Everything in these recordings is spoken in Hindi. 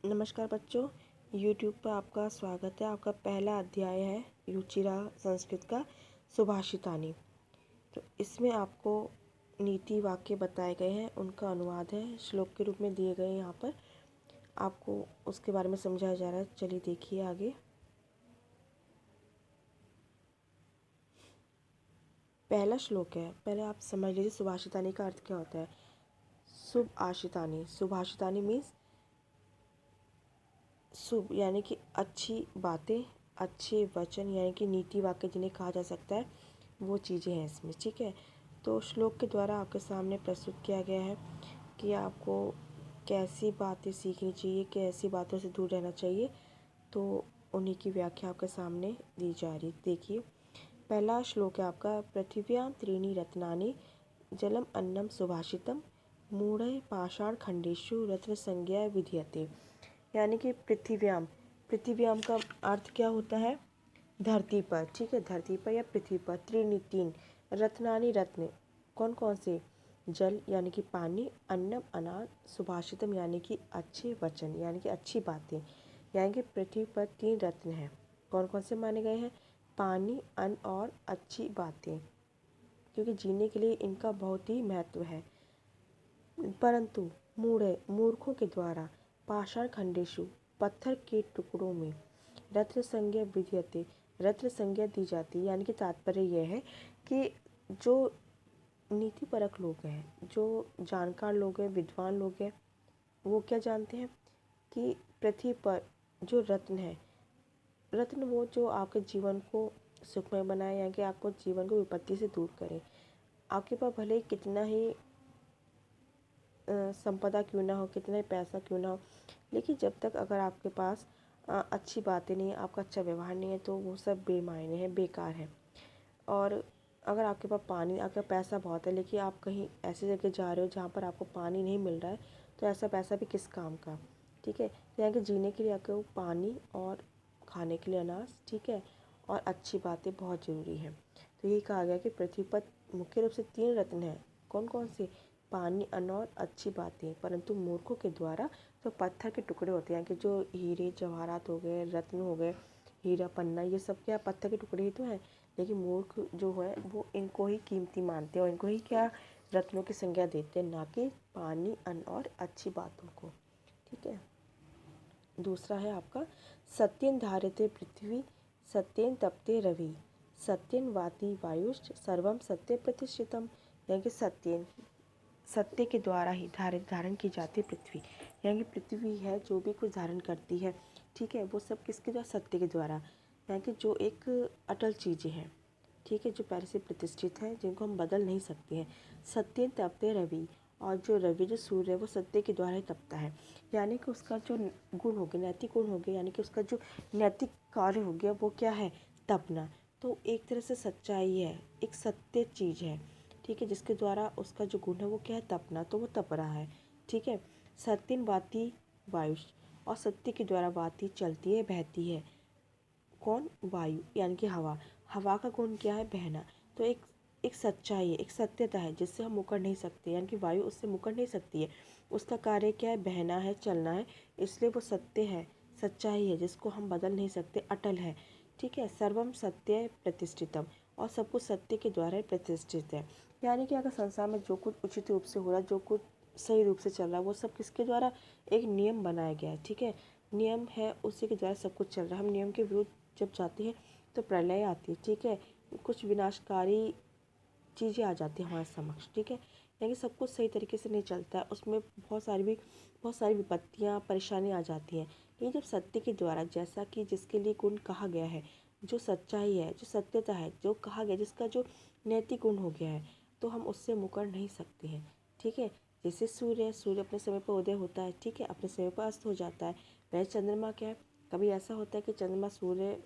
नमस्कार बच्चों, YouTube पर आपका स्वागत है। आपका पहला अध्याय है रुचिरा संस्कृत का सुभाषितानी। तो इसमें आपको नीति वाक्य बताए गए हैं, उनका अनुवाद है, श्लोक के रूप में दिए गए हैं। यहाँ पर आपको उसके बारे में समझाया जा रहा है। चलिए देखिए आगे। पहला श्लोक है, पहले आप समझ लीजिए सुभाषितानी का अर्थ क्या होता है। शुभ आशितानी, सुभाषितानी मीन्स शुभ यानी कि अच्छी बातें, अच्छे वचन यानी कि नीति वाक्य जिन्हें कहा जा सकता है, वो चीज़ें हैं इसमें। ठीक है, तो श्लोक के द्वारा आपके सामने प्रस्तुत किया गया है कि आपको कैसी बातें सीखनी चाहिए, कैसी बातों से दूर रहना चाहिए। तो उन्हीं की व्याख्या आपके सामने दी जा रही। देखिए, पहला श्लोक है आपका, पृथिव्यां त्रीणि रत्नानि जलम अन्नम सुभाषितम मूढ़ पाषाण खंडेषु रत्न संज्ञा विधीयते। यानी कि पृथिव्याम, पृथिव्याम का अर्थ क्या होता है, धरती पर। ठीक है, धरती पर या पृथ्वी पर। त्रीणि तीन, रत्नानि रत्न, कौन कौन से, जल यानी कि पानी, अन्नम अनाज, सुभाषितम यानी कि अच्छे वचन यानी कि अच्छी बातें। यानी कि पृथ्वी पर तीन रत्न हैं, कौन कौन से माने गए हैं, पानी, अन्न और अच्छी बातें, क्योंकि जीने के लिए इनका बहुत ही महत्व है। परंतु मूर्खों के द्वारा पाषाण खंडेशु, पत्थर के टुकड़ों में, रत्न संज्ञा विधीयते, रत्न संज्ञा दी जाती है। यानी कि तात्पर्य यह है कि जो नीतिपरक लोग हैं, जो जानकार लोग हैं, विद्वान लोग हैं, वो क्या जानते हैं कि पृथ्वी पर जो रत्न है, रत्न वो जो आपके जीवन को सुखमय बनाए, यानी कि आपको जीवन को विपत्ति से दूर करें। आपके पास भले ही कितना ही संपदा क्यों ना हो, कितना ही पैसा क्यों ना हो, लेकिन जब तक अगर आपके पास अच्छी बातें नहीं है, आपका अच्छा व्यवहार नहीं है, तो वो सब बेमायने हैं, बेकार है। और अगर आपके पास पानी, आपका पैसा बहुत है, लेकिन आप कहीं ऐसी जगह जा रहे हो जहाँ पर आपको पानी नहीं मिल रहा है, तो ऐसा पैसा भी किस काम का। ठीक है, तो यहाँ के जीने के लिए आपको पानी और खाने के लिए अनाज, ठीक है, और अच्छी बातें बहुत ज़रूरी है। तो यही कहा गया कि पृथ्वी पर मुख्य रूप से तीन रत्न हैं, कौन कौन से, पानी, अन्न और अच्छी बातें। परंतु मूर्खों के द्वारा तो पत्थर के टुकड़े होते हैं, कि जो हीरे जवाहरात हो गए, रत्न हो गए, हीरा पन्ना, ये सब क्या पत्थर के टुकड़े ही तो हैं। लेकिन मूर्ख जो है वो इनको ही कीमती मानते हैं और इनको ही क्या रत्नों की संज्ञा देते हैं, ना कि पानी, अन्न और अच्छी बातों को। ठीक है, दूसरा है आपका, सत्येन धार्यते पृथ्वी सत्येन तपते रवि सत्येन वाति वायुश्च सर्वम सत्य प्रतिष्ठितम। यानी कि सत्येन, सत्य के द्वारा ही धारण की जाती है पृथ्वी। यानी कि पृथ्वी है जो भी कुछ धारण करती है, ठीक है, वो सब किसके द्वारा, सत्य के द्वारा। यानी कि जो एक अटल चीज़ें हैं, ठीक है, जो पहले से प्रतिष्ठित है, जिनको हम बदल नहीं सकते हैं। सत्य तपते रवि, और जो रवि, जो सूर्य है, वो सत्य के द्वारा ही तपता है। यानी कि उसका जो गुण हो गया, नैतिक गुण हो गया, यानी कि उसका जो नैतिक कार्य हो गया, वो क्या है, तपना। तो एक तरह से सच्चाई है, एक सत्य चीज़ है, ठीक है, जिसके द्वारा उसका जो गुण है वो क्या है, तपना, तो वो तप रहा है। ठीक है, सत्यन वाति वायुष, और सत्य के द्वारा वाति चलती है, बहती है, कौन, वायु यानी कि हवा। हवा का गुण क्या है, बहना। तो एक सच्चाई है, एक सत्यता है, जिससे हम मुकर नहीं सकते, यानी कि वायु उससे मुकर नहीं सकती है। उसका कार्य क्या है, बहना है, चलना है, इसलिए वो सत्य है, सच्चाई है, जिसको हम बदल नहीं सकते, अटल है। ठीक है, सर्वम सत्य प्रतिष्ठितम, और सब कुछ सत्य के द्वारा ही प्रतिष्ठित है। यानी कि अगर संसार में जो कुछ उचित रूप से हो रहा है, जो कुछ सही रूप से चल रहा है, वो सब किसके द्वारा, एक नियम बनाया गया है। ठीक है, नियम है, उसी के द्वारा सब कुछ चल रहा है। हम नियम के विरुद्ध जब जाती है तो प्रलय आती है। ठीक है, कुछ विनाशकारी चीज़ें आ जाती हैं हमारे समक्ष। ठीक है, यानी सब कुछ सही तरीके से नहीं चलता है, उसमें बहुत सारी विपत्तियाँ, परेशानी आ जाती हैं। लेकिन जब सत्य के द्वारा, जैसा कि जिसके लिए गुण कहा गया है, जो सच्चाई है, जो सत्यता है, जो कहा गया, जिसका जो नैतिक गुण हो गया है, तो हम उससे मुकर नहीं सकते हैं। ठीक है, जैसे सूर्य अपने समय पर उदय होता है, ठीक है, अपने समय पर अस्त हो जाता है। वह चंद्रमा क्या है, कभी ऐसा होता है कि चंद्रमा, सूर्य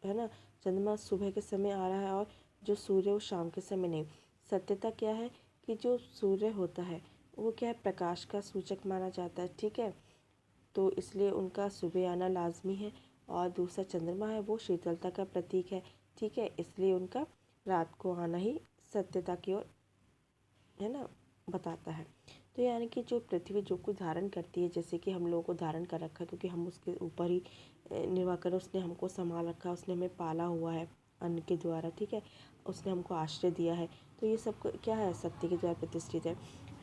है ना, चंद्रमा सुबह के समय आ रहा है और जो सूर्य वो शाम के समय नहीं। सत्यता क्या है कि जो सूर्य होता है वो क्या है, प्रकाश का सूचक माना जाता है। ठीक है, तो इसलिए उनका सुबह आना लाजमी है। और दूसरा चंद्रमा है, वो शीतलता का प्रतीक है। ठीक है, इसलिए उनका रात को आना ही सत्यता की ओर, है ना, बताता है। तो यानी कि जो पृथ्वी जो कुछ धारण करती है, जैसे कि हम लोगों को धारण कर रखा है क्योंकि हम उसके ऊपर ही निर्वाह कर, उसने हमको संभाल रखा है, उसने हमें पाला हुआ है अन्न के द्वारा, ठीक है, उसने हमको आश्रय दिया है। तो ये सब क्या है, सत्य के द्वारा प्रतिष्ठित है।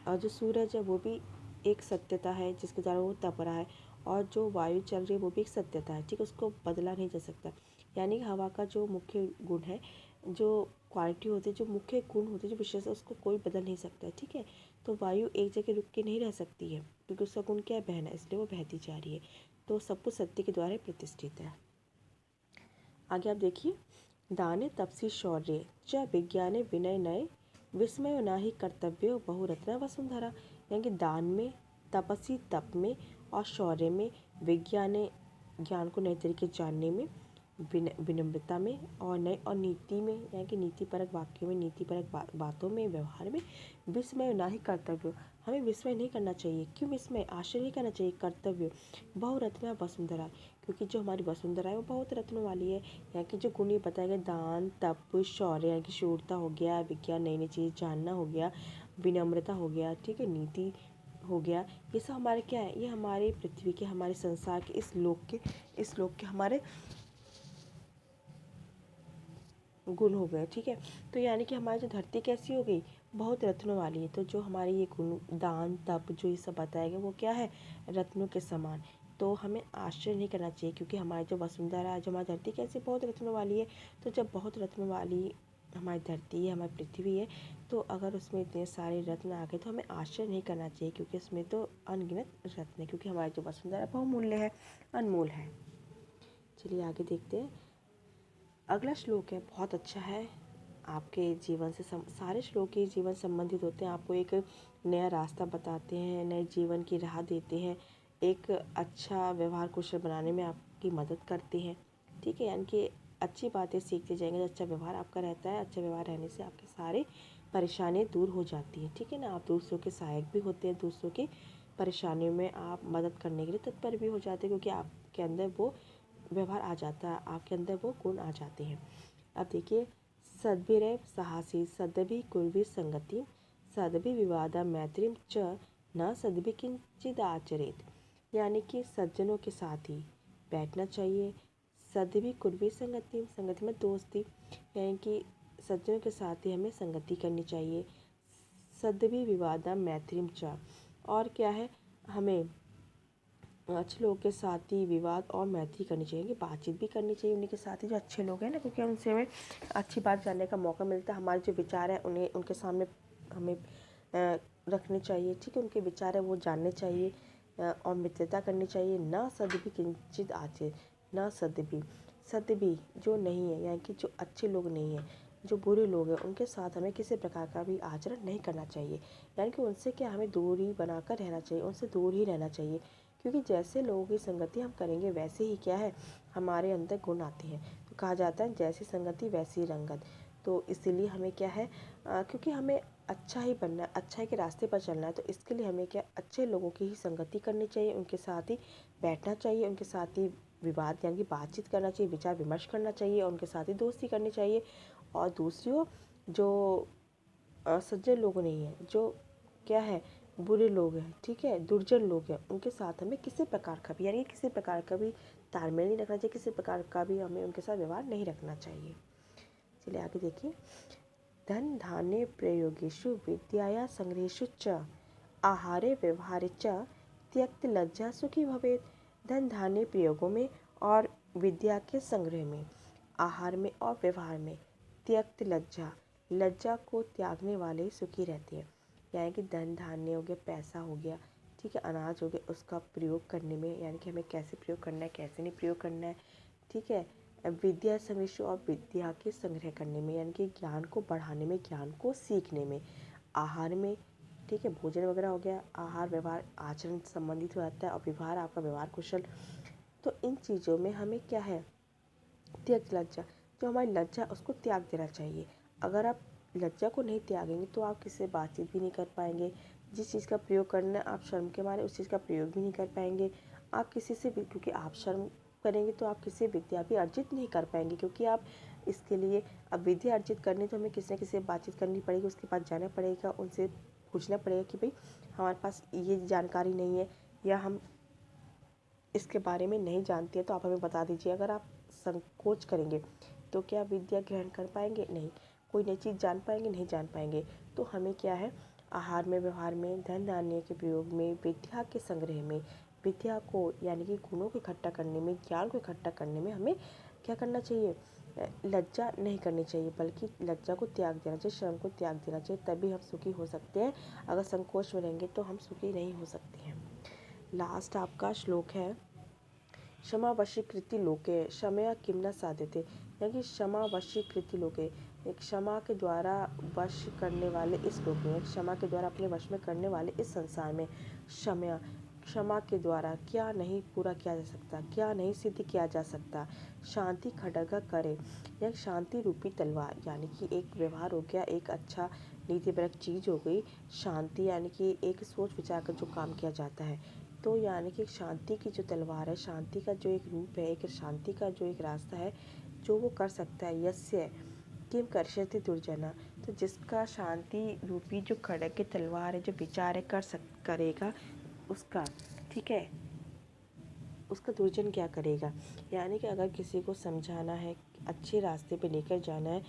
और जो सूरज है वो भी एक सत्यता है जिसके द्वारा वो तप रहा है, और जो वायु चल रही है वो भी एक सत्यता है, ठीक है, उसको बदला नहीं जा सकता। यानी हवा का जो मुख्य गुण है, जो क्वालिटी होती है, जो मुख्य गुण होते हैं, जो विशेषता, उसको कोई बदल नहीं सकता है, ठीक है। तो वायु एक जगह रुक के नहीं रह सकती है क्योंकि उसका गुण क्या है, बहना, इसलिए वो बहती जा रही है। तो सब कुछ सत्य के द्वारा प्रतिष्ठित है। आगे आप देखिए, दाने तपसी शौर्य च विज्ञाने विनय नय विस्मय नाही कर्तव्य बहुरत्ना वसुंधरा। यानी कि दान में, तपसी तप में, और शौर्य में, विज्ञाने ज्ञान को नए तरीके जानने में, विनम्रता में, और नए और नीति में, यानी कि नीतिपरक वाक्यों में, नीतिपरक बातों में, व्यवहार में, विस्मय ना ही कर्तव्य, हमें विस्मय नहीं करना चाहिए। क्यों विस्मय, आश्चर्य नहीं करना चाहिए। कर्तव्य बहुरत्ना वसुंधरा, क्योंकि जो हमारी वसुंधरा है वो बहुत रत्नों वाली है। यहाँ के जो गुण ये बताए गए, दान, तप, शौर्य, यानी कि शूरता हो गया, विज्ञान, नई नई चीज़ जानना हो गया, विनम्रता हो गया, ठीक है, नीति हो गया, ये सब हमारे क्या है, ये हमारे पृथ्वी के, हमारे संसार के, इस लोक के हमारे गुण हो गए, ठीक है। तो यानी कि हमारी जो धरती कैसी हो गई, बहुत रत्नों वाली है। तो जो हमारे ये गुण, दान, तप, जो ये सब बताया गया, वो क्या है, रत्नों के समान। तो हमें आश्चर्य नहीं करना चाहिए क्योंकि हमारी जो वसुंधरा, जो हमारी धरती कैसी बहुत रत्नों वाली है। तो जब बहुत रत्नों वाली हमारी धरती है, हमारी पृथ्वी है, तो अगर उसमें इतने सारे रत्न आ गए तो हमें आश्चर्य नहीं करना चाहिए क्योंकि उसमें तो अनगिनत रत्न है, क्योंकि हमारी जो वसुंधरा बहुमूल्य है, अनमोल है। चलिए आगे देखते हैं। अगला श्लोक है, बहुत अच्छा है, आपके जीवन से सारे श्लोक ही जीवन संबंधित होते हैं, आपको एक नया रास्ता बताते हैं, नए जीवन की राह देते हैं, एक अच्छा व्यवहार कुशल बनाने में आपकी मदद करते हैं, ठीक है। यानी कि अच्छी बातें सीखते जाएंगे तो अच्छा व्यवहार आपका रहता है, अच्छा व्यवहार रहने से आपके सारे परेशानियाँ दूर हो जाती हैं, ठीक है ना। आप दूसरों के सहायक भी होते हैं, दूसरों की परेशानियों में आप मदद करने के लिए तत्पर भी हो जाते हैं क्योंकि आपके अंदर वो व्यवहार आ जाता है, आपके अंदर वो गुण आ जाते हैं। अब देखिए, सद्भिरेव साहसी सदभि कुर्वी संगति सदभि विवादा मैत्रीम च न सदभि किंचित आचरेत। यानी कि सज्जनों के साथ ही बैठना चाहिए, सदभि कुर्वी संगति, संगति में दोस्ती, यानी कि सज्जनों के साथ ही हमें संगति करनी चाहिए, सदभि विवादा मैत्रीम च, और क्या है, हमें अच्छे लोगों के साथ ही विवाद और मैत्री करनी चाहिए, कि बातचीत भी करनी चाहिए उन्हीं के साथ ही जो अच्छे लोग हैं ना, क्योंकि उनसे हमें अच्छी बात जानने का मौका मिलता है, हमारे जो विचार है उन्हें उनके सामने हमें रखने चाहिए, ठीक है, उनके विचार है वो जानने चाहिए, और मित्रता करनी चाहिए। ना सदभी किंचित आचर, ना सदभी जो नहीं है, यानी कि जो अच्छे लोग नहीं हैं, जो बुरे लोग हैं, उनके साथ हमें किसी प्रकार का भी आचरण नहीं करना चाहिए, यानी कि उनसे क्या हमें दूरी बनाकर रहना चाहिए, उनसे दूर ही रहना चाहिए, क्योंकि जैसे लोगों की संगति हम करेंगे वैसे ही क्या है, हमारे अंदर गुण आते हैं। तो कहा जाता है जैसी संगति वैसी रंगत। तो इसीलिए हमें क्या है, क्योंकि हमें अच्छा ही बनना है, अच्छाई के रास्ते पर चलना है, तो इसके लिए हमें क्या, अच्छे लोगों की ही संगति करनी चाहिए, उनके साथ ही बैठना चाहिए, उनके साथ ही विवाद यानी कि बातचीत करना चाहिए, विचार विमर्श करना चाहिए, और उनके साथ ही दोस्ती करनी चाहिए। और दूसरी ओर जो सज्जन लोग नहीं हैं, जो क्या है, बुरे लोग हैं, ठीक है, दुर्जन लोग हैं, उनके साथ हमें किसी प्रकार का भी, यानी किसी प्रकार का भी तालमेल नहीं रखना चाहिए, किसी प्रकार का भी हमें उनके साथ व्यवहार नहीं रखना चाहिए। चलिए आगे देखिए, धन धान्य प्रयोगेषु विद्याया संग्रहेषु च आहारे व्यवहारे च त्यक्त लज्जा सुखी भवेत्। धन धान्य प्रयोगों में और विद्या के संग्रह में, आहार में और व्यवहार में, त्यक्त लज्जा, लज्जा को त्यागने वाले सुखी रहते हैं। यानी कि धन धान्य हो गया, पैसा हो गया, ठीक है, अनाज हो गया, उसका प्रयोग करने में, यानी कि हमें कैसे प्रयोग करना है, कैसे नहीं प्रयोग करना है, ठीक है, विद्या संग्रह और विद्या के संग्रह करने में, यानी कि ज्ञान को बढ़ाने में, ज्ञान को सीखने में, आहार में, ठीक है, भोजन वगैरह हो गया, आहार व्यवहार आचरण संबंधित हो जाता है, और व्यवहार आपका व्यवहार कुशल। तो इन चीज़ों में हमें क्या है, त्याग लज्जा, जो हमारी लज्जा उसको त्याग देना चाहिए। अगर आप लज्जा को नहीं त्यागेंगे तो आप किसी से बातचीत भी नहीं कर पाएंगे, जिस चीज़ का प्रयोग करना है आप शर्म के मारे उस चीज़ का प्रयोग भी नहीं कर पाएंगे, आप किसी से भी, क्योंकि आप शर्म करेंगे तो आप किसी विद्या भी अर्जित नहीं कर पाएंगे, क्योंकि आप इसके लिए, अब विद्या अर्जित करनी तो हमें किसी न किसी से बातचीत करनी पड़ेगी, उसके पास जाना पड़ेगा, उनसे पूछना पड़ेगा कि भाई हमारे पास ये जानकारी नहीं है या हम इसके बारे में नहीं जानते हैं तो आप हमें बता दीजिए। अगर आप संकोच करेंगे तो क्या विद्या ग्रहण कर पाएंगे? नहीं। कोई नई चीज़ जान पाएंगे? नहीं जान पाएंगे। तो हमें क्या है, आहार में, व्यवहार में, धन धान्य के प्रयोग में, विद्या के संग्रह में, विद्या को यानी कि गुणों को इकट्ठा करने में, ज्ञान को इकट्ठा करने में हमें क्या करना चाहिए? लज्जा नहीं करनी चाहिए, बल्कि लज्जा को त्याग देना चाहिए, शर्म को त्याग देना चाहिए। तभी हम सुखी हो सकते हैं। अगर संकोच में रहेंगे तो हम सुखी नहीं हो सकते हैं। लास्ट आपका श्लोक है, क्षमा वशीकृति लोके क्षमया किम न साध्यते, यानी कि क्षमा वशीकृति लोके, एक क्षमा के द्वारा वश करने वाले इस लोक में, क्षमा के द्वारा अपने वश में करने वाले इस संसार में, क्षमा क्षमा के द्वारा क्या नहीं पूरा किया जा सकता, क्या नहीं सिद्ध किया जा सकता। शांति खड्ग करे, यह शांति रूपी तलवार, यानी कि एक व्यवहार हो गया, एक अच्छा नीतिपरक चीज़ हो गई। शांति यानी कि एक सोच विचार कर जो काम किया जाता है। तो यानी कि शांति की जो तलवार है, शांति का जो एक रूप है, एक शांति का जो एक रास्ता है, जो वो कर सकता है। यस्य किम कर्षति दुर्जना, तो जिसका शांति रूपी जो खड्ग की तलवार है, जो विचार है करेगा उसका, ठीक है, उसका दुर्जन क्या करेगा। यानी कि अगर किसी को समझाना है, अच्छे रास्ते पे लेकर जाना है,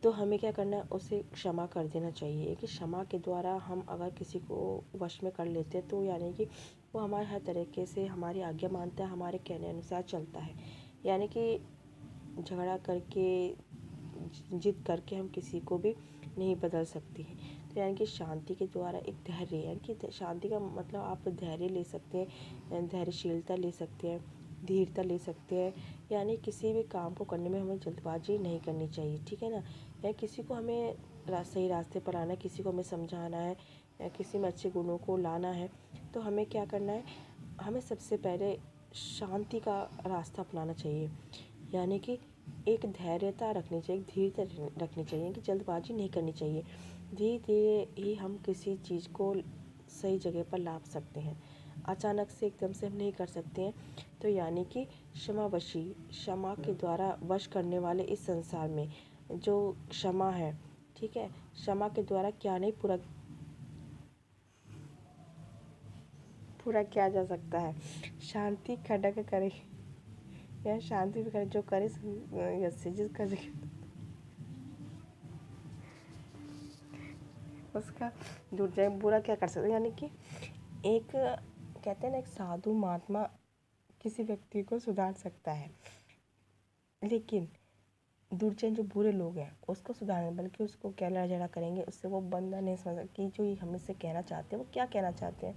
तो हमें क्या करना है, उसे क्षमा कर देना चाहिए। कि क्षमा के द्वारा हम अगर किसी को वश में कर लेते हैं तो यानी कि वो हमारे हर तरीके से हमारी आज्ञा मानता है, हमारे कहने अनुसार चलता है। यानी कि झगड़ा करके, जिद करके हम किसी को भी नहीं बदल सकते हैं। तो यानी कि शांति के द्वारा एक धैर्य, यानी कि शांति का मतलब आप धैर्य ले सकते हैं, धैर्यशीलता ले सकते हैं, धीरता ले सकते हैं। यानी किसी भी काम को करने में हमें जल्दबाजी नहीं करनी चाहिए, ठीक है ना। या किसी को हमें सही रास्ते पर आना है, किसी को हमें समझाना है, या किसी में अच्छे गुणों को लाना है, तो हमें क्या करना है, हमें सबसे पहले शांति का रास्ता अपनाना चाहिए। यानी कि एक धैर्यता रखनी चाहिए, धीरता रखनी चाहिए, कि जल्दबाजी नहीं करनी चाहिए। धीरे धीरे ही हम किसी चीज़ को सही जगह पर ला सकते हैं, अचानक से एकदम से हम नहीं कर सकते हैं। तो यानी कि क्षमावशी, क्षमा के द्वारा वश करने वाले इस संसार में जो क्षमा है, ठीक है, क्षमा के द्वारा क्या नहीं पूरा किया जा सकता है। शांति खड्ग करे, या शांति भी करे जो करे यस्य जिसका उसका दुर्जय बुरा क्या कर सकता है। यानी कि एक कहते हैं ना, एक साधु महात्मा किसी व्यक्ति को सुधार सकता है, लेकिन दुर्जन जो बुरे लोग हैं उसको सुधारने, बल्कि उसको क्या लड़ा झगड़ा करेंगे, उससे वो बंदा नहीं समझ सकता कि जो ये हमें से कहना चाहते हैं वो क्या कहना चाहते हैं,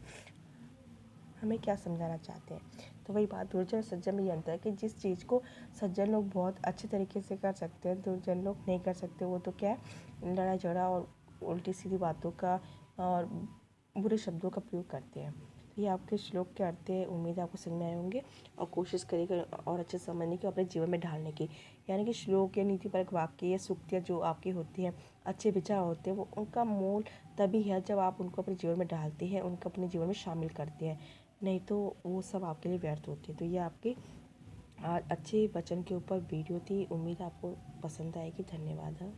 हमें क्या समझाना चाहते हैं। तो वही बात, दुर्जन और सज्जन में ये अंतर है कि जिस चीज़ को सज्जन लोग बहुत अच्छे तरीके से कर सकते हैं, दुर्जन लोग नहीं कर सकते। वो तो क्या है, लड़ा झगड़ा और उल्टी सीधी बातों का और बुरे शब्दों का प्रयोग करते हैं। तो ये आपके श्लोक के अर्थ है, उम्मीद है आपको समझ में आए होंगे, और कोशिश करिएगा और अच्छे से समझने की, अपने जीवन में ढालने की। यानी कि श्लोक या नीतिपरक वाक्य या सूक्तियाँ जो आपकी होती हैं, अच्छे विचार होते हैं, वो उनका मूल तभी है जब आप उनको अपने जीवन में डालते हैं, उनको अपने जीवन में शामिल करते हैं, नहीं तो वो सब आपके लिए व्यर्थ होती है। तो ये आपके आज अच्छे वचन के ऊपर वीडियो थी, उम्मीद आपको पसंद आएगी। धन्यवाद।